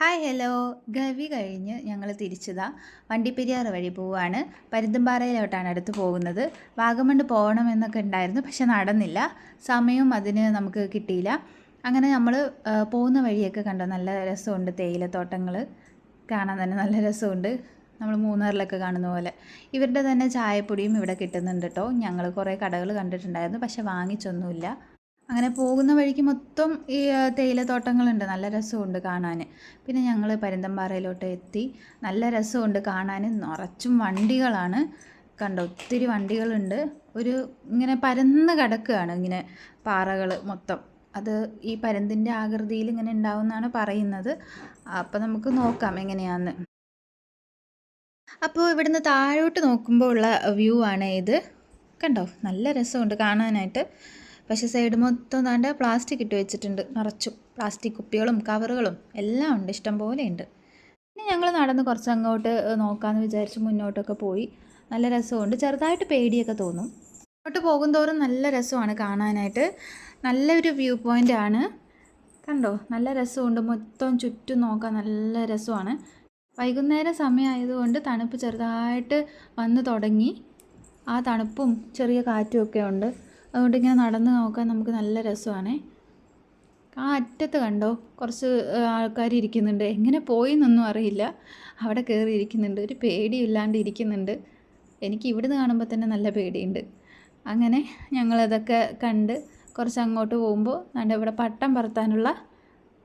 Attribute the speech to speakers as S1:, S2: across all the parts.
S1: Hi hello. Gavi കഴിഞ്ഞ് ഞങ്ങൾ തിരിച്ചതാ വണ്ടിപ്പെരിയാർ വഴി പോവാണ്. പരുന്തുംപാറയിലോട്ടാണ് അടുത്ത് പോകുന്നത്. വാഗമൺ പോകണമെന്നൊക്കെ ഉണ്ടായിരുന്നു, പക്ഷെ നടന്നില്ല. സമയവും അതിന് നമുക്ക് കിട്ടിയില്ല. അങ്ങനെ നമ്മൾ പോകുന്ന വഴിയൊക്കെ കണ്ടോ, നല്ല രസമുണ്ട്. തേയിലത്തോട്ടങ്ങൾ കാണാൻ തന്നെ നല്ല രസമുണ്ട്. നമ്മൾ മൂന്നാറിലൊക്കെ കാണുന്ന പോലെ. ഇവരുടെ തന്നെ ചായപ്പൊടിയും ഇവിടെ കിട്ടുന്നുണ്ട് കേട്ടോ. ഞങ്ങൾ കുറേ കടകൾ കണ്ടിട്ടുണ്ടായിരുന്നു, പക്ഷെ വാങ്ങിച്ചൊന്നുമില്ല. അങ്ങനെ പോകുന്ന വഴിക്ക് മൊത്തം ഈ തേയിലത്തോട്ടങ്ങളുണ്ട്. നല്ല രസമുണ്ട് കാണാൻ. പിന്നെ ഞങ്ങൾ പരുന്തുംപാറയിലോട്ട് എത്തി. നല്ല രസമുണ്ട് കാണാൻ. നിറച്ചും വണ്ടികളാണ്. കണ്ടോ, ഒത്തിരി വണ്ടികളുണ്ട്. ഒരു ഇങ്ങനെ പരന്ന് കിടക്കുകയാണ് ഇങ്ങനെ പാറകൾ മൊത്തം. അത് ഈ പരുന്തിൻ്റെ ആകൃതിയിൽ ഇങ്ങനെ ഉണ്ടാവുമെന്നാണ് പറയുന്നത്. അപ്പോൾ നമുക്ക് നോക്കാം എങ്ങനെയാണെന്ന്. അപ്പോൾ ഇവിടുന്ന് താഴോട്ട് നോക്കുമ്പോൾ ഉള്ള വ്യൂ ആണ് ഇത്. കണ്ടോ, നല്ല രസമുണ്ട് കാണാനായിട്ട്. പക്ഷേ സൈഡ് മൊത്തം താണ്ട് പ്ലാസ്റ്റിക് ഇട്ട് വെച്ചിട്ടുണ്ട്. നിറച്ചും പ്ലാസ്റ്റിക് കുപ്പികളും കവറുകളും എല്ലാം ഉണ്ട്, ഇഷ്ടം പോലെ ഉണ്ട്. പിന്നെ ഞങ്ങൾ നടന്ന് കുറച്ച് അങ്ങോട്ട് നോക്കാമെന്ന് വിചാരിച്ച് മുന്നോട്ടൊക്കെ പോയി. നല്ല രസമുണ്ട്. ചെറുതായിട്ട് പേടിയൊക്കെ തോന്നും. അങ്ങോട്ട് പോകുന്തോറും നല്ല രസമാണ് കാണാനായിട്ട്. നല്ലൊരു വ്യൂ പോയിൻ്റ് ആണ്. കണ്ടോ, നല്ല രസമുണ്ട്. മൊത്തം ചുറ്റും നോക്കാൻ നല്ല രസമാണ്. വൈകുന്നേരം സമയമായതുകൊണ്ട് തണുപ്പ് ചെറുതായിട്ട് വന്ന് തുടങ്ങി. ആ തണുപ്പും ചെറിയ കാറ്റും ഒക്കെ ഉണ്ട്. അതുകൊണ്ട് ഇങ്ങനെ നടന്ന് നോക്കാൻ നമുക്ക് നല്ല രസമാണ്. ആ അറ്റത്ത് കണ്ടോ, കുറച്ച് ആൾക്കാർ ഇരിക്കുന്നുണ്ട്. എങ്ങനെ പോയി എന്നൊന്നും അറിയില്ല. അവിടെ കയറി ഇരിക്കുന്നുണ്ട്. ഒരു പേടിയില്ലാണ്ട് ഇരിക്കുന്നുണ്ട്. എനിക്ക് ഇവിടുന്ന് കാണുമ്പോൾ തന്നെ നല്ല പേടിയുണ്ട്. അങ്ങനെ ഞങ്ങളതൊക്കെ കണ്ട് കുറച്ച് അങ്ങോട്ട് പോകുമ്പോൾ ഇവിടെ പട്ടം പറത്താനുള്ള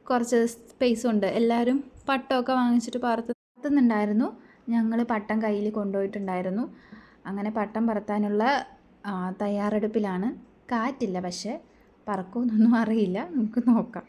S1: കുറച്ച് സ്പേസുണ്ട്. എല്ലാവരും പട്ടമൊക്കെ വാങ്ങിച്ചിട്ട് പറത്തുന്നുണ്ടായിരുന്നു. ഞങ്ങൾ പട്ടം കയ്യിൽ കൊണ്ടുപോയിട്ടുണ്ടായിരുന്നു. അങ്ങനെ പട്ടം പറത്താനുള്ള തയ്യാറെടുപ്പിലാണ്. കാറ്റില്ല, പക്ഷേ പറക്കുമെന്നൊന്നും അറിയില്ല. നമുക്ക് നോക്കാം.